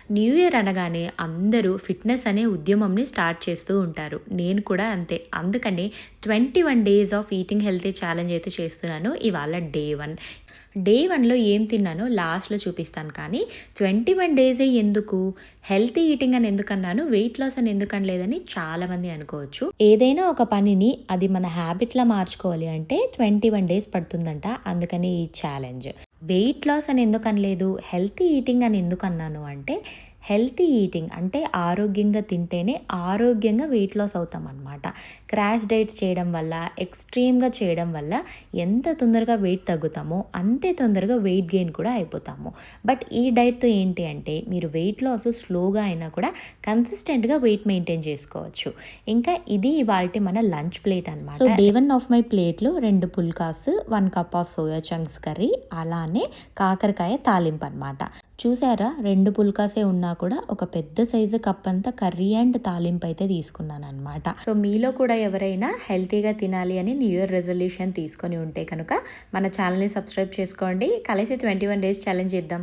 New year అనగానే అందరూ fitness అనే ఉద్యమంని స్టార్ట్ చేస్తూ ఉంటారు. నేను కూడా అంతే. అందుకని 21 days of eating healthy challenge అయితే చేస్తున్నాను. ఇవాళ డే 1. డే 1లో ఏం తిన్నానో లాస్ట్‌లో చూపిస్తాను. కానీ 21 డేసే ఎందుకు? హెల్తీ ఈటింగ్ అని ఎందుకన్నాను, వెయిట్ లాస్ అని ఎందుకనలేదని చాలామంది అనుకోవచ్చు. ఏదైనా ఒక పనిని అది మన హ్యాబిట్‌లా మార్చుకోవాలి అంటే 21 డేస్ పడుతుందంట. అందుకని ఈ ఛాలెంజ్. వెయిట్ లాస్ అని ఎందుకనలేదు, హెల్తీ ఈటింగ్ అని ఎందుకన్నాను అంటే, హెల్తీ ఈటింగ్ అంటే ఆరోగ్యంగా తింటేనే ఆరోగ్యంగా వెయిట్ లాస్ అవుతామన్నమాట. క్రాష్ డైట్స్ చేయడం వల్ల, ఎక్స్ట్రీమ్‌గా చేయడం వల్ల ఎంత తొందరగా వెయిట్ తగ్గుతామో అంతే తొందరగా వెయిట్ గెయిన్ కూడా అయిపోతాము. బట్ ఈ డైట్‌తో ఏంటి అంటే మీరు వెయిట్ లాస్ స్లోగా అయినా కూడా కన్సిస్టెంట్‌గా వెయిట్ మెయింటైన్ చేసుకోవచ్చు. ఇంకా ఇది ఇవాల్టి మన లంచ్ ప్లేట్ అనమాట. సో డే 1 ఆఫ్ మై ప్లేట్‌లో 2 phulkas, 1 cup of soya chunks curry, అలానే కాకరకాయ తాలింపు అనమాట. చూసారా, 2 పుల్కాసే ఉన్నా కూడా ఒక పెద్ద సైజు కప్ అంతా కర్రీ అండ్ తాలింపు అయితే తీసుకున్నాను అనమాట. సో మీలో కూడా ఎవరైనా హెల్తీగా తినాలి అని న్యూ ఇయర్ రెజల్యూషన్ తీసుకొని ఉంటే కనుక మన ఛానల్ని సబ్స్క్రైబ్ చేసుకోండి. కలిసి 21 డేస్ ఛాలెంజ్ చేద్దాం.